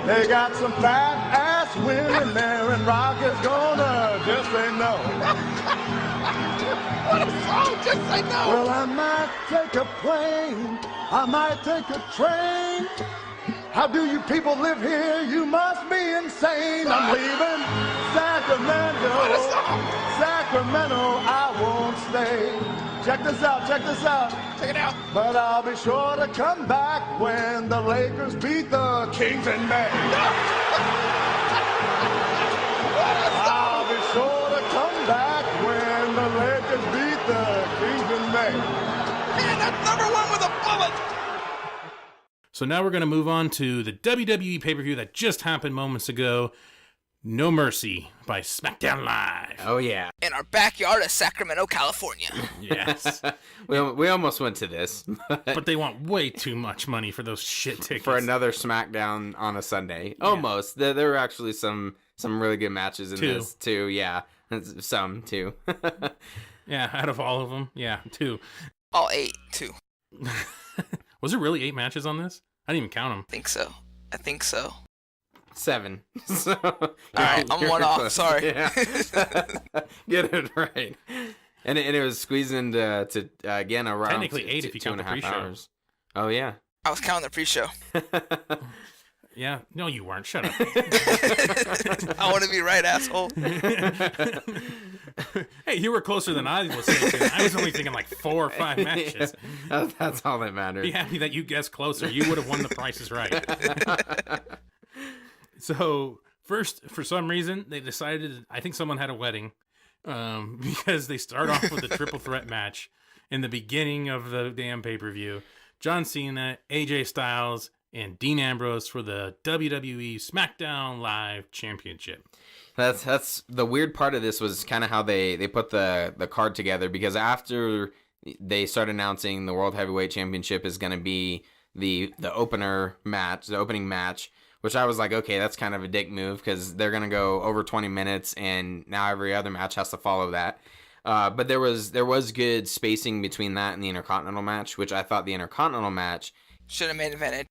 They got some fat-ass women there, and Rock is gonna just say no. What a song, just say no. Well, I might take a plane, I might take a train. How do you people live here? You must be insane. I'm leaving Sacramento. Sacramento, I won't stay. Check this out, check this out. Check it out. But I'll be sure to come back when the Lakers beat the Kings in May. I'll be sure to come back when the Lakers beat the Kings in May. Man, that's number one with a bullet. So now we're going to move on to the WWE pay-per-view that just happened moments ago, No Mercy by SmackDown Live. Oh, yeah. In our backyard of Sacramento, California. Yes. We almost went to this. But they want way too much money for those shit tickets. For another SmackDown on a Sunday. Almost. There were actually some really good matches in this, too. Yeah. Some, too. Yeah, out of all of them. Yeah, 2. All 8, too. Was there really 8 matches on this? I didn't even count them. I think so. 7. So, all right, I'm one off. Sorry. Yeah. Get it right. And it was squeezed into again around technically 8 if you count the pre-show. Hours. Oh yeah. I was counting the pre-show. Yeah. No, you weren't. Shut up. I want to be right, asshole. Hey, you were closer than I was thinking. I was only thinking like 4 or 5 matches. Yeah, that's all that matters. Be happy that you guessed closer. You would have won the prices right. So, first, for some reason, they decided, I think someone had a wedding, because they start off with a triple threat match in the beginning of the damn pay-per-view. John Cena, AJ Styles, and Dean Ambrose for the WWE SmackDown Live Championship. That's the weird part of this was kind of how they put the card together, because after they start announcing the World Heavyweight Championship is going to be the opening match, which I was like, okay, that's kind of a dick move because they're going to go over 20 minutes and now every other match has to follow that. But there was good spacing between that and the Intercontinental match, which I thought the Intercontinental match should have main evented.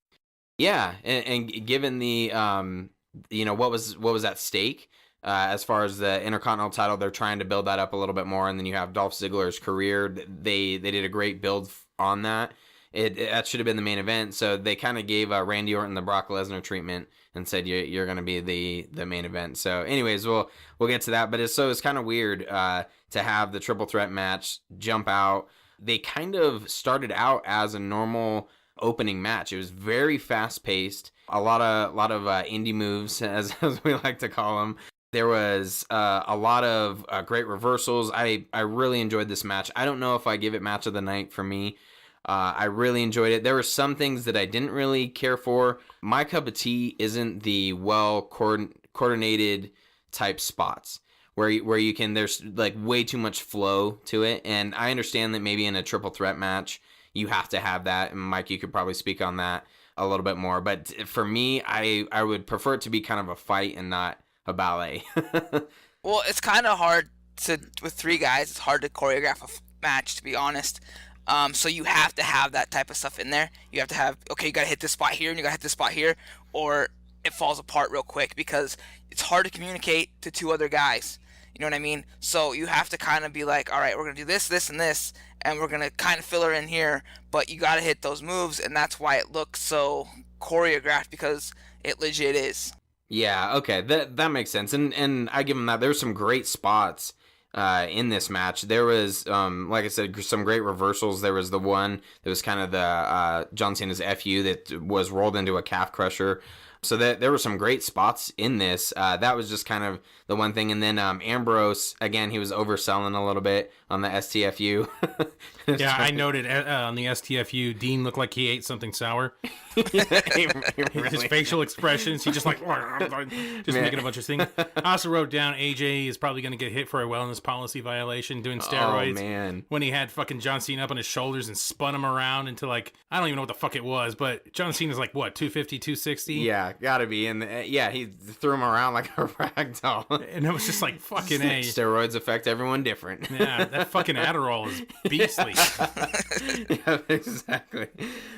Yeah, and given the what was at stake as far as the Intercontinental title, they're trying to build that up a little bit more, and then you have Dolph Ziggler's career. They did a great build on that. That should have been the main event, so they kind of gave Randy Orton the Brock Lesnar treatment and said you're going to be the main event. So, anyways, we'll get to that, but it's kind of weird to have the triple threat match jump out. They kind of started out as a normal opening match. It was very fast paced, a lot of indie moves as we like to call them. There was a lot of great reversals. I really enjoyed this match. I don't know if I give it match of the night for me. I really enjoyed it. There were some things that I didn't really care for. My cup of tea isn't the well coordinated type spots where you can, there's like way too much flow to it. And I understand that maybe in a triple threat match you have to have that. And Mike, you could probably speak on that a little bit more. But for me, I would prefer it to be kind of a fight and not a ballet. Well, it's kind of hard with 3 guys. It's hard to choreograph a match, to be honest. So you have to have that type of stuff in there. You have to have, okay, you got to hit this spot here and you got to hit this spot here, or it falls apart real quick because it's hard to communicate to 2 other guys. You know what I mean? So you have to kind of be like, all right, we're going to do this, this, and this, and we're going to kind of fill her in here, but you got to hit those moves, and that's why it looks so choreographed, because it legit is. Yeah, okay, that makes sense. And I give them that. There's some great spots in this match. There was, like I said, some great reversals. There was the one that was kind of the John Cena's FU that was rolled into a calf crusher. So there were some great spots in this. That was just kind of the one thing. And then Ambrose, again, he was overselling a little bit on the STFU. Yeah, I noted on the STFU, Dean looked like he ate something sour. His facial expressions, he just like, making a bunch of things. I also wrote down AJ is probably going to get hit for a wellness policy violation doing steroids. Oh, man. When he had fucking John Cena up on his shoulders and spun him around into like, I don't even know what the fuck it was, but John Cena's like, what, 250, 260? Yeah, Yeah, gotta be. And yeah, he threw him around like a rag doll. And it was just like fucking A. Steroids affect everyone different. Yeah, that fucking Adderall is beastly. Yeah, exactly.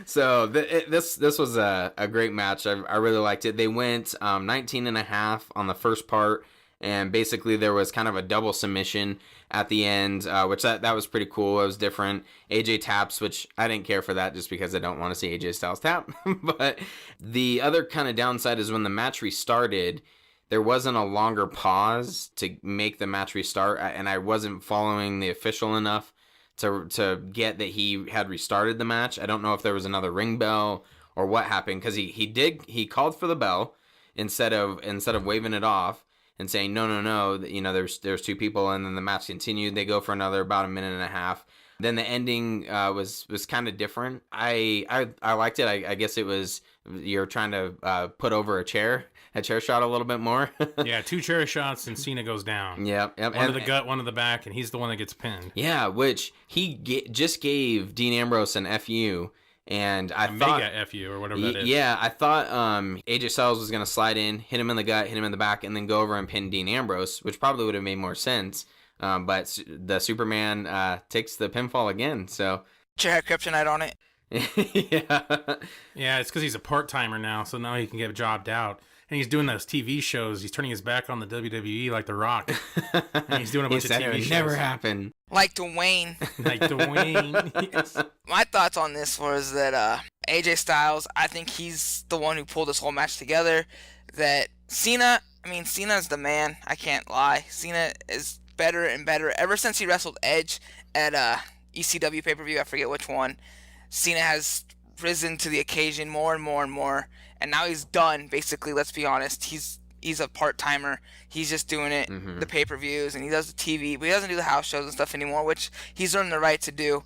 So this was a great match. I really liked it. They went 19 and a half on the first part. And basically there was kind of a double submission at the end, which that was pretty cool. It was different. AJ taps, which I didn't care for that just because I don't want to see AJ Styles tap. But the other kind of downside is when the match restarted, there wasn't a longer pause to make the match restart. And I wasn't following the official enough to get that he had restarted the match. I don't know if there was another ring bell or what happened, because he called for the bell instead of waving it off and saying no, you know, there's two people, and then the match continued. They go for another about a minute and a half. Then the ending was kind of different. I liked it. I guess it was you're trying to put over a chair shot a little bit more. Yeah, 2 chair shots and Cena goes down. Yep. One to the gut, one to the back, and he's the one that gets pinned. Yeah, which he just gave Dean Ambrose an FU. And I thought mega FU or whatever that is. Yeah, I thought AJ Styles was going to slide in, hit him in the gut, hit him in the back, and then go over and pin Dean Ambrose, which probably would have made more sense. But the Superman takes the pinfall again. So Chair had kryptonite on it. Yeah, it's because he's a part-timer now, so now he can get jobbed out. And he's doing those TV shows. He's turning his back on the WWE like The Rock. And he's doing a bunch of TV shows. Never happened. Like Dwayne. Like Dwayne. Yes. My thoughts on this was that AJ Styles, I think he's the one who pulled this whole match together. That Cena's the man. I can't lie. Cena is better and better. Ever since he wrestled Edge at ECW pay-per-view, I forget which one, Cena has risen to the occasion more and more and more. And now he's done, basically, let's be honest. He's a part-timer. He's just doing it, the pay-per-views, and he does the TV, but he doesn't do the house shows and stuff anymore, which he's earned the right to do.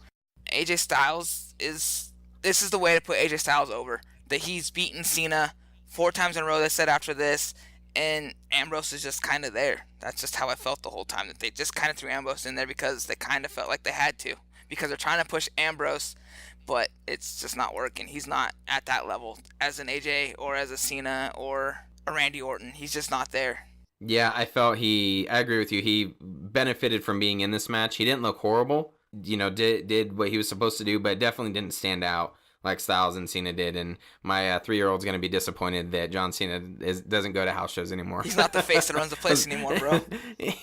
AJ Styles this is the way to put AJ Styles over. That he's beaten Cena 4 times in a row, they said, after this, and Ambrose is just kind of there. That's just how I felt the whole time, that they just kind of threw Ambrose in there because they kind of felt like they had to. Because they're trying to push Ambrose, but it's just not working. He's not at that level as an AJ or as a Cena or a Randy Orton. He's just not there. Yeah, I agree with you. He benefited from being in this match. He didn't look horrible. You know, did what he was supposed to do, but definitely didn't stand out like Styles and Cena did. And my 3-year-old's going to be disappointed that John Cena doesn't go to house shows anymore. He's not the face that runs the place anymore, bro.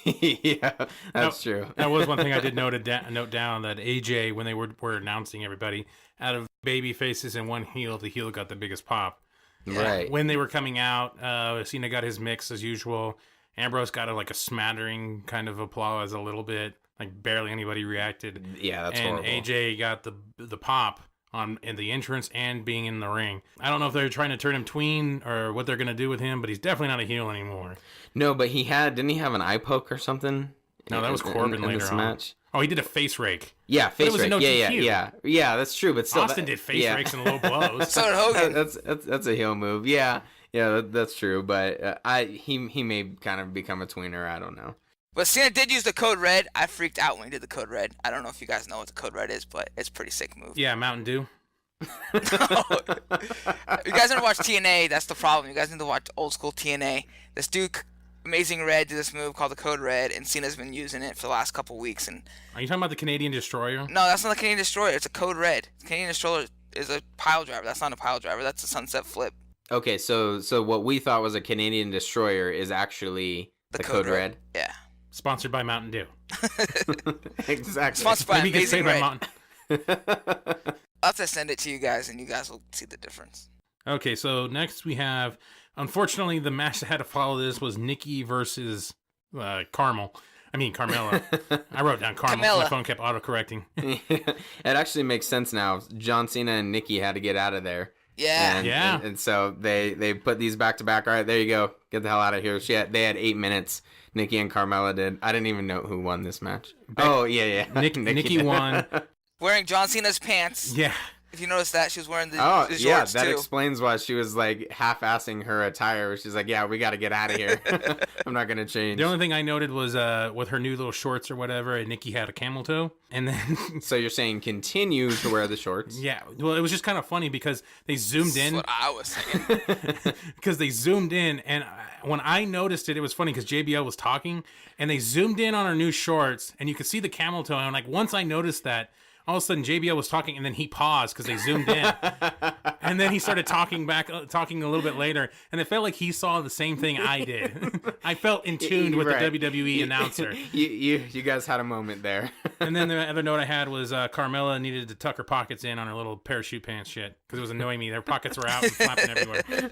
Yeah, that's true. That was one thing I did note down, that AJ, when they were announcing everybody, out of baby faces and one heel, the heel got the biggest pop. Right. When they were coming out, Cena got his mix as usual. Ambrose got a smattering kind of applause a little bit. Like barely anybody reacted. Yeah, that's horrible. horrible. And AJ got the pop in the entrance and being in the ring. I don't know if they're trying to turn him tween or what they're going to do with him, but he's definitely not a heel anymore. No, but didn't he have an eye poke or something? No, that was Corbin in later this on. Match? Oh, he did a face rake. Yeah, face rake. No Yeah, that's true. But still, Austin did face rakes and low blows. So did Hogan. That's a heel move. Yeah, that's true. But he may kind of become a tweener. I don't know. But Cena did use the code red. I freaked out when he did the code red. I don't know if you guys know what the code red is, but it's a pretty sick move. Yeah, Mountain Dew. You guys never watch TNA, that's the problem. You guys need to watch old school TNA. This Duke Amazing Red did this move called the Code Red, and Cena's been using it for the last couple weeks. And are you talking about the Canadian Destroyer? no, that's not the Canadian Destroyer. It's a Code Red. The Canadian Destroyer is a pile driver. That's not a pile driver. That's a sunset flip. Okay, so what we thought was a Canadian Destroyer is actually the Code Red. Yeah. Sponsored by Mountain Dew. Exactly. Sponsored by Maybe Amazing Red. Mountain. I'll have to send it to you guys, and you guys will see the difference. Okay, so next we have, unfortunately, the match that had to follow this was Nikki versus Carmella. I wrote down Carmel. My phone kept autocorrecting. It actually makes sense now. John Cena and Nikki had to get out of there. Yeah. And so they put these back to back. All right, there you go. Get the hell out of here. They had 8 minutes. Nikki and Carmella did. I didn't even know who won this match. Oh, yeah. Nikki won. Wearing John Cena's pants. Yeah. If you notice that, she was wearing the yeah, shorts that too. explains why she was like half-assing her attire. She's like, yeah, we got to get out of here. I'm not gonna change. The only thing I noted was with her new little shorts or whatever, and Nikki had a camel toe, and then So you're saying continue to wear the shorts? yeah, well, it was just kind of funny because they zoomed in. That's what I was saying. Because they zoomed in, and when I noticed it, it was funny because JBL was talking, and they zoomed in on her new shorts, and you could see the camel toe. And like once I noticed that, all of a sudden JBL was talking, and then he paused because they zoomed in, and then he started talking a little bit later, and it felt like he saw the same thing I did. I felt in tune with Right. the WWE announcer. You guys had a moment there. And then the other note I had was Carmella needed to tuck her pockets in on her little parachute pants shit because it was annoying me. Their pockets were out and flapping everywhere.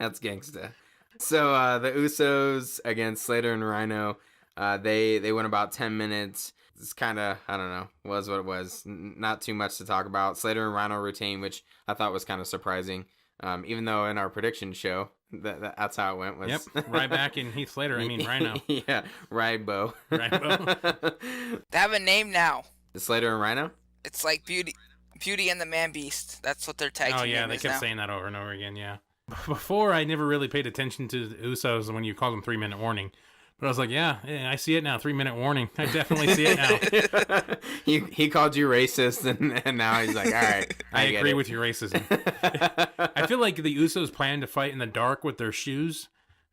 That's gangsta. So the Usos against Slater and Rhino, they went about 10 minutes. It's kind of, I don't know, was what it was. Not too much to talk about. Slater and Rhino retain, which I thought was kind of surprising. Even though in our prediction show, that's how it went. Was... Yep, Ryback and Heath Slater. I mean, Rhino. Yeah, Rybo. Rybo. They have a name now. The Slater and Rhino? It's like Beauty and the Man Beast. That's what their tag team Oh yeah, name they is kept now. saying that over and over again. Yeah. Before I never really paid attention to the Usos when you called them 3-minute warning. But I was like, yeah, I see it now. 3-minute warning. I definitely see it now. He called you racist, and now he's like, all right, I get agree it. with your racism. I feel like the Usos plan to fight in the dark with their shoes.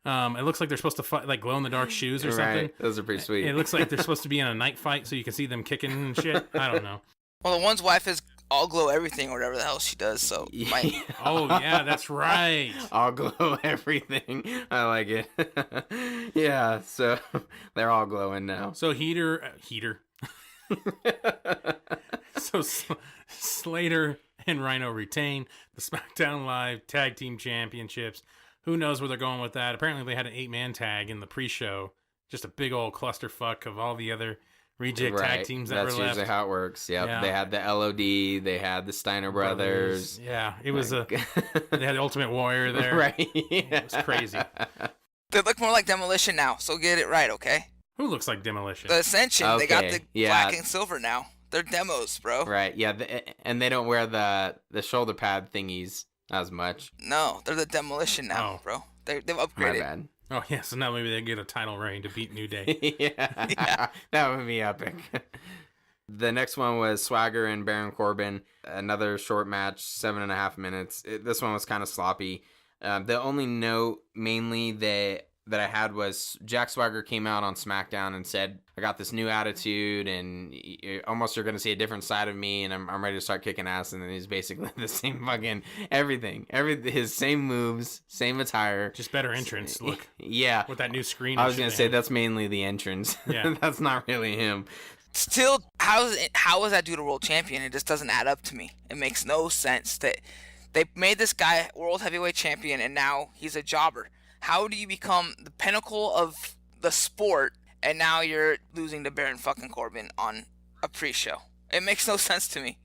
It looks like they're supposed to fight like glow in the dark shoes or something. Right. Those are pretty sweet. It looks like they're supposed to be in a night fight so you can see them kicking and shit. I don't know. Well, the one's wife is all glow everything or whatever the hell she does. So might. Oh yeah, that's right. All glow everything. I like it. Yeah, so they're all glowing now. So heater. So Slater and Rhino retain the SmackDown Live Tag Team Championships. Who knows where they're going with that? Apparently they had an 8-man tag in the pre-show. Just a big old clusterfuck of all the other reject tag teams that That's were left. usually how it works. Yep. Yeah. They had the LOD. They had the Steiner brothers. Yeah, it was they had the Ultimate Warrior there. Right. It was crazy. They look more like Demolition now. So get it right, okay? Who looks like Demolition? The Ascension. They got Okay, the yeah. black and silver now. They're demos, bro. Right. Yeah. And they don't wear the shoulder pad thingies as much. No, they're the Demolition now, Oh. bro. They've My upgraded. bad. Oh yeah, so now maybe they get a title reign to beat New Day. Yeah. That would be epic. The next one was Swagger and Baron Corbin. Another short match, 7.5 minutes. This one was kind of sloppy. The only note mainly that I had was Jack Swagger came out on SmackDown and said, I got this new attitude and you're going to see a different side of me and I'm ready to start kicking ass. And then he's basically the same fucking everything. His same moves, same attire. Just better entrance look Yeah. with that new screen. I and was shit going they to say had. that's mainly the entrance. Yeah. That's not really him. Still, how is that dude a world champion? It just doesn't add up to me. It makes no sense that they made this guy world heavyweight champion and now he's a jobber. How do you become the pinnacle of the sport and now you're losing to Baron fucking Corbin on a pre-show? It makes no sense to me.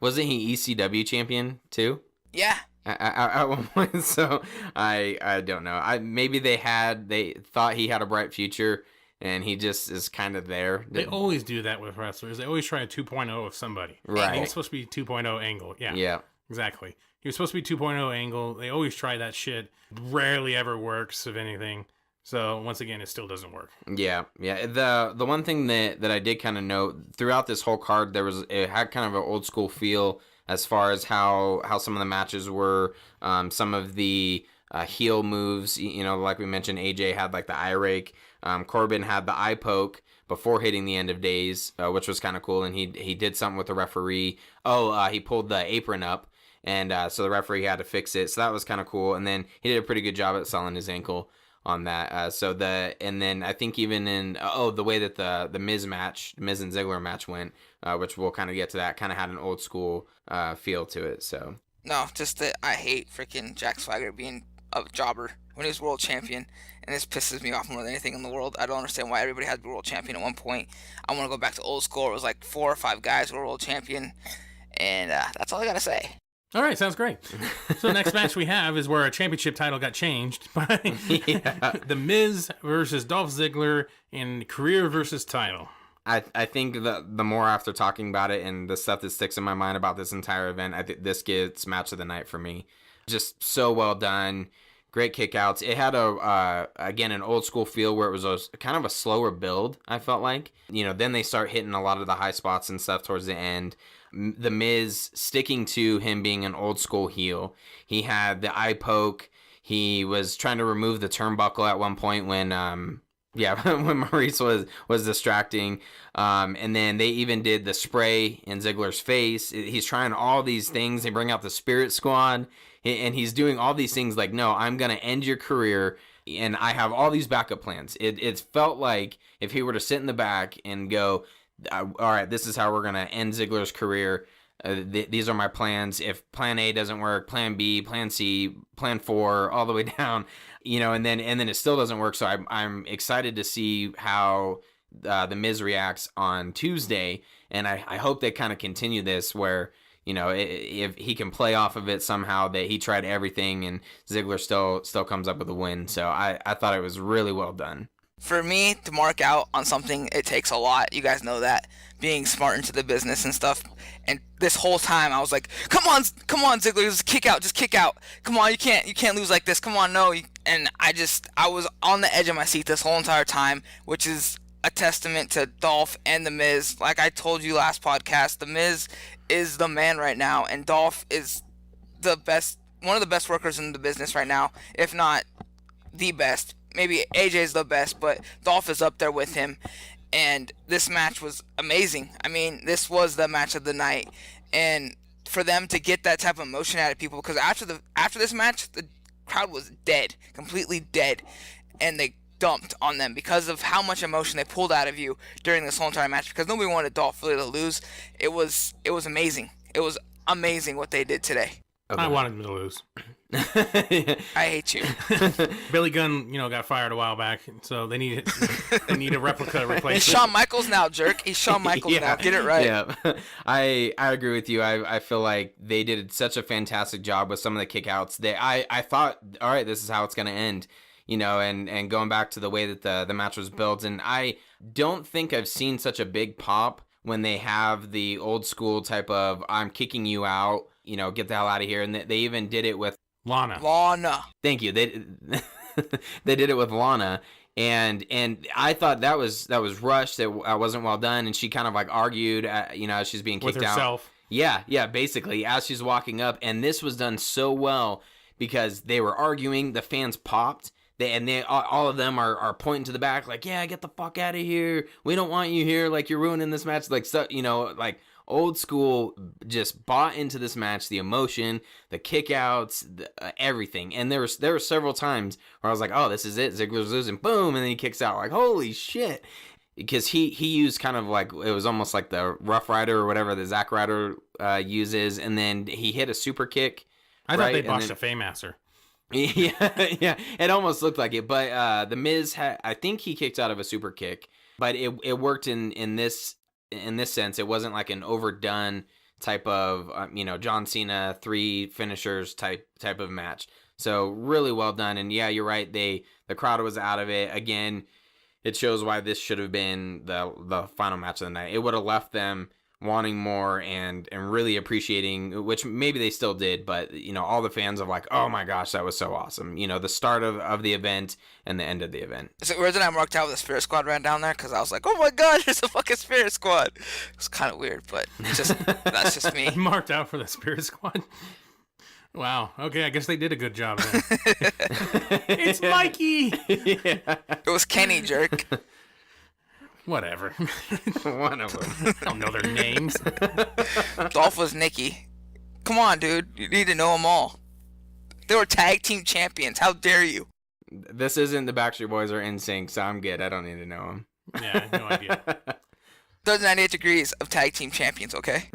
Wasn't he ECW champion too? Yeah. At one point, so I don't know. Maybe they thought he had a bright future, and he just is kind of there. They always do that with wrestlers. They always try a 2.0 of somebody. Right. He was supposed to be 2.0 Angle. Yeah. Yeah. Exactly. He was supposed to be 2.0 Angle. They always try that shit. Rarely ever works, if anything. So once again, it still doesn't work. Yeah. The one thing that I did kind of note throughout this whole card, it had kind of an old school feel as far as how some of the matches were. Some of the heel moves, like we mentioned, AJ had like the eye rake. Corbin had the eye poke before hitting the end of days, which was kind of cool. And he did something with the referee. He pulled the apron up. And so the referee had to fix it. So that was kind of cool. And then he did a pretty good job at selling his ankle on that. And then I think even in the way that the Miz and Ziggler match went, which we'll kind of get to that, kind of had an old school feel to it. So No, just that I hate freaking Jack Swagger being a jobber when he was world champion, and this pisses me off more than anything in the world. I don't understand why everybody had to be world champion at one point. I want to go back to old school. It was like 4 or 5 guys who were world champion, and that's all I gotta say. All right, sounds great. So the next match we have is where a championship title got changed by The Miz versus Dolph Ziggler in career versus title. I think the more after talking about it and the stuff that sticks in my mind about this entire event, I think this gets match of the night for me. Just so well done. Great kickouts. It had again an old school feel where it was kind of a slower build. I felt like, then they start hitting a lot of the high spots and stuff towards the end. The Miz sticking to him being an old school heel. He had the eye poke. He was trying to remove the turnbuckle at one point when when Maurice was distracting. And then they even did the spray in Ziggler's face. He's trying all these things. They bring out the Spirit Squad. And he's doing all these things like, no, I'm going to end your career, and I have all these backup plans. It felt like if he were to sit in the back and go, all right, this is how we're going to end Ziggler's career. These are my plans. If plan A doesn't work, plan B, plan C, plan 4, all the way down, and then it still doesn't work. So I'm excited to see how the Miz reacts on Tuesday. And I hope they kind of continue this where, if he can play off of it somehow, that he tried everything and Ziggler still comes up with a win. So I thought it was really well done. For me to mark out on something, it takes a lot. You guys know that. Being smart into the business and stuff. And this whole time I was like, come on, Ziggler, just kick out. Come on, you can't lose like this. Come on, no. And I was on the edge of my seat this whole entire time, which is a testament to Dolph and The Miz. Like I told you last podcast, The Miz is the man right now, and Dolph is one of the best workers in the business right now, if not the best. Maybe AJ's the best, but Dolph is up there with him. And this match was amazing. I mean, this was the match of the night. And for them to get that type of emotion out of people, because after this match, the crowd was dead, completely dead, and they dumped on them because of how much emotion they pulled out of you during this whole entire match, because nobody wanted Dolph really to lose. It was amazing. It was amazing what they did today. Okay. I wanted him to lose. I hate you. Billy Gunn, got fired a while back, so they need a replica replacement. He's Shawn Michaels now, jerk. He's Shawn Michaels now. Get it right. Yeah, I agree with you. I feel like they did such a fantastic job with some of the kickouts. I thought, all right, this is how it's going to end. And going back to the way that the match was built, and I don't think I've seen such a big pop when they have the old school type of I'm kicking you out, get the hell out of here. And they even did it with Lana. Thank you. They did it with Lana, and I thought that was rushed. It wasn't well done, and she kind of like argued, as she's being kicked with herself. Out. Yeah, basically as she's walking up, and this was done so well because they were arguing. The fans popped. All of them are pointing to the back like, yeah, get the fuck out of here. We don't want you here. Like, you're ruining this match. Like, so, like old school just bought into this match, the emotion, the kickouts, everything. And there were several times where I was like, oh, this is it. Ziggler's losing. Boom. And then he kicks out like, holy shit. Because he used kind of like, it was almost like the Rough Rider or whatever that Zack Ryder uses. And then he hit a super kick. I thought they botched a Faymaster. Yeah, it almost looked like it, but the Miz I think he kicked out of a super kick, but it worked in this sense. It wasn't like an overdone type of John Cena 3 finishers type of match. So really well done, and yeah, you're right. The crowd was out of it again. It shows why this should have been the final match of the night. It would have left them wanting more and really appreciating, which maybe they still did, but all the fans are like, oh my gosh, that was so awesome. The start of the event and the end of the event. So where did I marked out with the Spirit Squad ran down there? Because I was like, oh my god, there's a fucking Spirit Squad. It's kind of weird, but that's just me. Marked out for the Spirit Squad. Wow. Okay, I guess they did a good job then. It's Mikey. Yeah. It was Kenny, jerk. Whatever. One of them. I don't know their names. Dolph was Nikki. Come on, dude. You need to know them all. They were tag team champions. How dare you? This isn't the Backstreet Boys or NSYNC, so I'm good. I don't need to know them. Yeah, no idea. 98 degrees of tag team champions, okay?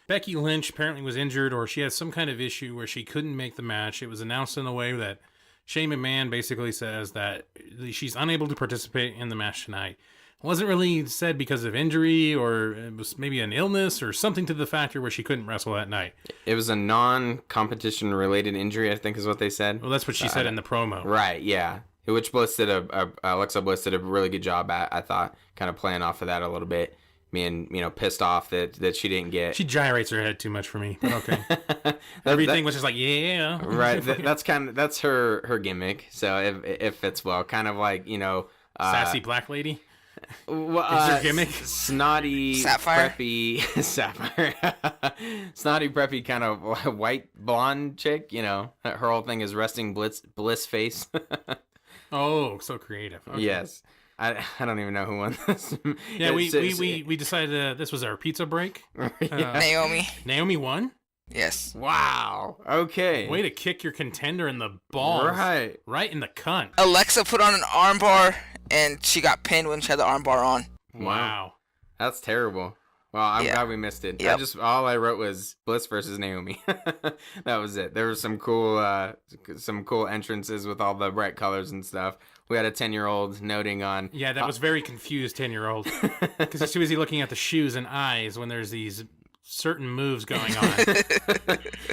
Becky Lynch apparently was injured, or she had some kind of issue where she couldn't make the match. It was announced in a way that Shane McMahon basically says that she's unable to participate in the match tonight. It wasn't really said because of injury, or it was maybe an illness or something to the factor where she couldn't wrestle that night. It was a non-competition related injury, I think is what they said. Well, that's what she said in the promo. Right, yeah. which Alexa Bliss did a really good job at, I thought, kind of playing off of that a little bit. Being, pissed off that she didn't get. She gyrates her head too much for me, but okay. Everything was just like, yeah. Right. That's her gimmick. So it fits well. Kind of like, sassy black lady. Is your gimmick? Snotty, Sapphire? preppy, sapphire. Snotty, preppy, kind of white blonde chick. Her whole thing is resting Bliss face. Oh, so creative. Okay. Yes. I don't even know who won this. Yeah, we decided this was our pizza break. Naomi. Naomi won? Yes. Wow. Okay. Way to kick your contender in the balls. Right. Right in the cunt. Alexa put on an armbar, and she got pinned when she had the armbar on. Wow. That's terrible. Well, I'm glad we missed it. Yep. All I wrote was Bliss versus Naomi. That was it. There were some cool entrances with all the bright colors and stuff. We had a 10-year-old noting on. Yeah, that was very confused 10-year-old. Because as soon as he's looking at the shoes and eyes when there's these certain moves going on.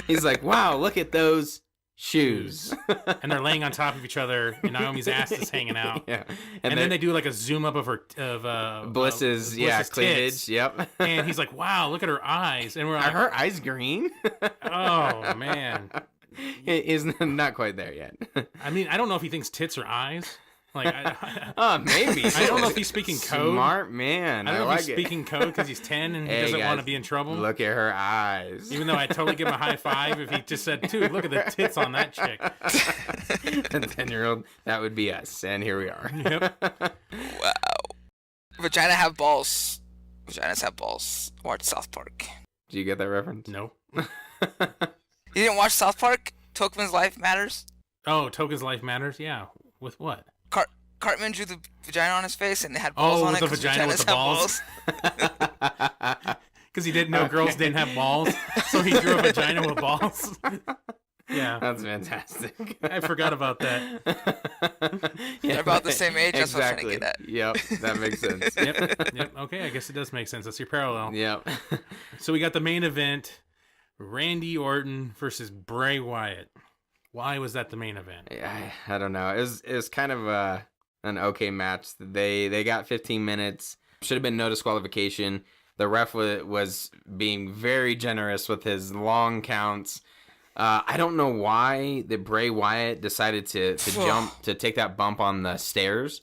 He's like, wow, look at those shoes. And they're laying on top of each other, and Naomi's ass is hanging out. Yeah. And then they do like a zoom up of Bliss's cleavage. Tits. Yep. And he's like, wow, look at her eyes. And we're like, are her eyes green? Oh, man. He's not quite there yet. I mean, I don't know if he thinks tits are eyes. Like, maybe. I don't know if he's speaking code. Smart man. I don't know if he's speaking code because he's 10 and he doesn't want to be in trouble. Look at her eyes. Even though I'd totally give him a high five if he just said, dude, look at the tits on that chick. A 10-year-old, that would be us. And here we are. Yep. Wow. Vagina have balls. Vaginas have balls. Watch South Park. Do you get that reference? No. You didn't watch South Park? Token's Life Matters? Oh, Token's Life Matters? Yeah. With what? Cartman drew the vagina on his face and it had balls on it. Oh, the vagina with the balls? Because he didn't know girls didn't have balls, so he drew a vagina with balls. Yeah. That's fantastic. I forgot about that. They're about the same age. That's exactly. what I'm trying to get Yep, that makes sense. Yep. Okay, I guess it does make sense. That's your parallel. Yep. So we got the main event, Randy Orton versus Bray Wyatt. Why was that the main event? I don't know. It was kind of an okay match. They got 15 minutes. Should have been no disqualification. The ref was being very generous with his long counts. I don't know why the Bray Wyatt decided to jump to take that bump on the stairs.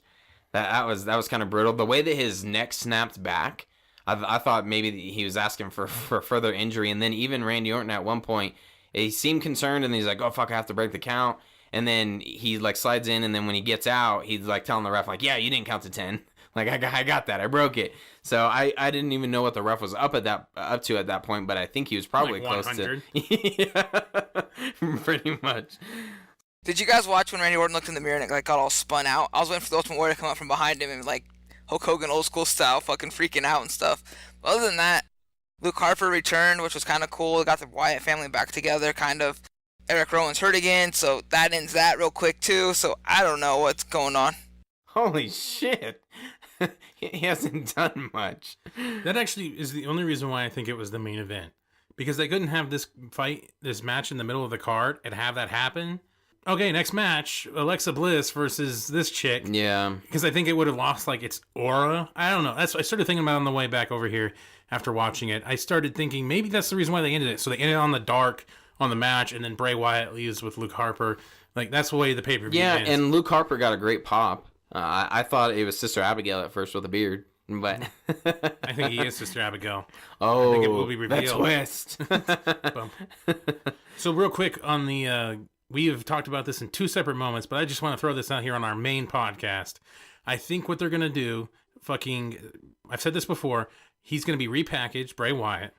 That was kind of brutal. The way that his neck snapped back, I thought maybe he was asking for further injury. And then even Randy Orton at one point, he seemed concerned and he's like, oh fuck, I have to break the count. And then he like slides in, and then when he gets out, he's like telling the ref like, yeah, you didn't count to 10. Like I got that, I broke it. So I didn't even know what the ref was up to at that point, but I think he was probably like close to. Yeah, pretty much. Did you guys watch when Randy Orton looked in the mirror and it like got all spun out? I was waiting for the Ultimate Warrior to come up from behind him and like Hulk Hogan old school style, fucking freaking out and stuff. But other than that, Luke Harper returned, which was kind of cool. Got the Wyatt family back together, kind of. Eric Rowan's hurt again, so that ends that real quick too. So I don't know what's going on. Holy shit. He hasn't done much. That actually is the only reason why I think it was the main event. Because they couldn't have this match in the middle of the card and have that happen. Okay, next match, Alexa Bliss versus this chick. Yeah. Because I think it would have lost like its aura. I don't know. I started thinking about it on the way back over here after watching it. I started thinking maybe that's the reason why they ended it. So they ended on the dark on the match, and then Bray Wyatt leaves with Luke Harper. Like, that's the way the pay-per-view ends. And Luke Harper got a great pop. I thought it was Sister Abigail at first with a beard, but I think he is Sister Abigail. Oh, I think it will be revealed. The twist. So real quick on the, we have talked about this in two separate moments, but I just want to throw this out here on our main podcast. I think what they're going to do, I've said this before, he's going to be repackaged, Bray Wyatt,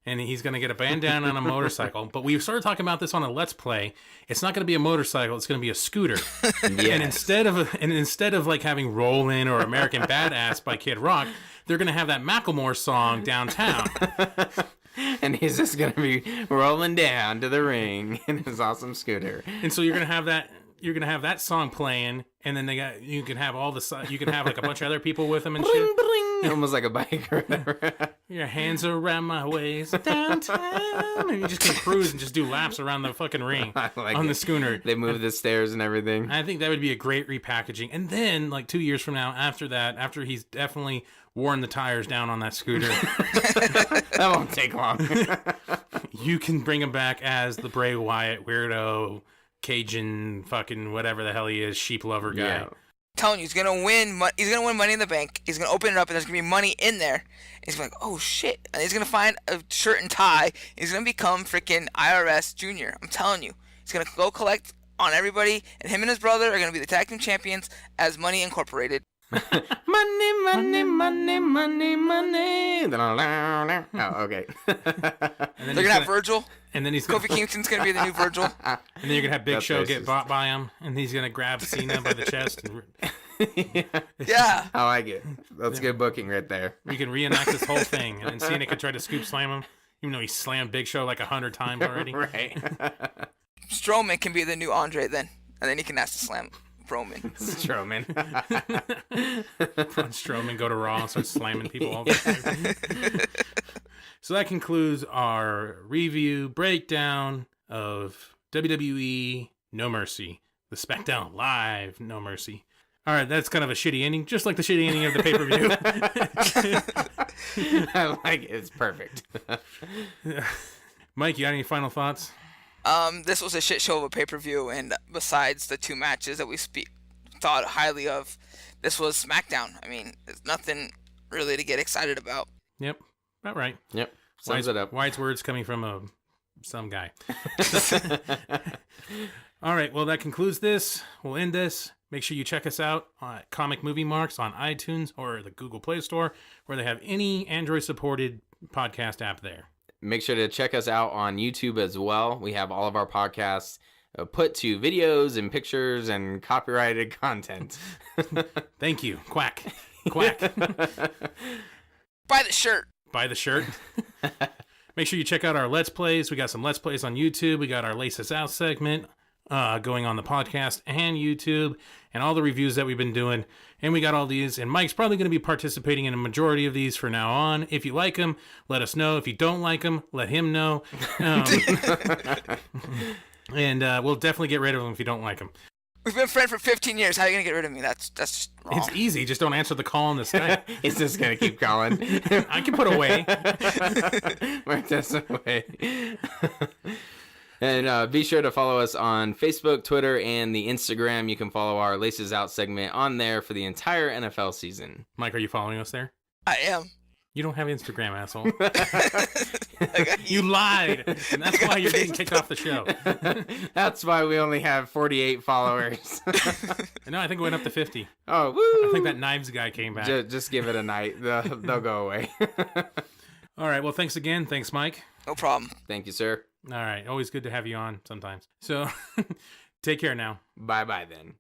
and he's going to get a bandana on a motorcycle. But we started talking about this on a Let's Play. It's not going to be a motorcycle. It's going to be a scooter. Yes. And instead of like having Rollin' or American Badass by Kid Rock, they're going to have that Macklemore song downtown. And he's just going to be rolling down to the ring in his awesome scooter. And so you're going to have that. You're gonna have that song playing, and then you can have like a bunch of other people with them and shit. Almost like a bike or whatever. Your hands around my waist downtown. And you just can cruise and just do laps around the fucking ring on the schooner. They move the stairs and everything. I think that would be a great repackaging. And then, like 2 years from now, after he's definitely worn the tires down on that scooter, that won't take long. you can bring him back as the Bray Wyatt weirdo, Cajun, fucking whatever the hell he is, sheep lover guy. Yeah. Telling you, he's gonna win. He's gonna win Money in the Bank. He's gonna open it up, and there's gonna be money in there. And he's gonna be like, "Oh shit!" And he's gonna find a shirt and tie. He's gonna become freaking IRS Junior. I'm telling you, he's gonna go collect on everybody, and him and his brother are gonna be the tag team champions as Money Incorporated. Money, money, money, money, money. Oh, okay. They're gonna have Virgil. And then Kofi Kingston's gonna be the new Virgil. And then you're gonna have Big That's Show racist. get bought by him, and he's gonna grab Cena by the chest. And Yeah. I like it. That's good booking right there. we can reenact this whole thing, and then Cena could try to scoop slam him, even though he slammed Big Show like 100 times already. Right. Strowman can be the new Andre then, and then he can ask to slam Roman. Strowman. Braun Strowman go to Raw and start slamming people all the time. So that concludes our review breakdown of WWE No Mercy, the SmackDown Live No Mercy. All right, that's kind of a shitty ending, just like the shitty ending of the pay-per-view. I like it. It's perfect. Mike, you got any final thoughts? This was a shit show of a pay-per-view, and besides the two matches that we thought highly of, this was SmackDown. I mean, there's nothing really to get excited about. Yep, about right. Yep. Sums it up. White's words coming from some guy. All right, well, that concludes this. We'll end this. Make sure you check us out at Comic Movie Marks on iTunes or the Google Play Store, where they have any Android-supported podcast app there. Make sure to check us out on YouTube as well. We have all of our podcasts put to videos and pictures and copyrighted content. Thank you. Quack. Quack. Buy the shirt. Buy the shirt. Make sure you check out our Let's Plays. We got some Let's Plays on YouTube. We got our Lace Us Out segment going on the podcast and YouTube, and all the reviews that we've been doing. And we got all these, and Mike's probably going to be participating in a majority of these from now on. If you like them, let us know. If you don't like them, let him know. And we'll definitely get rid of them if you don't like them. We've been friends for 15 years. How are you gonna get rid of me? That's just wrong. It's easy. Just don't answer the call on the Skype. It's just going to keep calling. I can put away. Mark this away. And be sure to follow us on Facebook, Twitter, and the Instagram. You can follow our Laces Out segment on there for the entire NFL season. Mike, are you following us there? I am. You don't have Instagram, asshole. You lied. And that's why you're getting kicked off the show. That's why we only have 48 followers. No, I think it went up to 50. Oh, woo! I think that Knives guy came back. Just give it a night. They'll go away. All right. Well, thanks again. Thanks, Mike. No problem. Thank you, sir. All right. Always good to have you on sometimes. So take care now. Bye-bye then.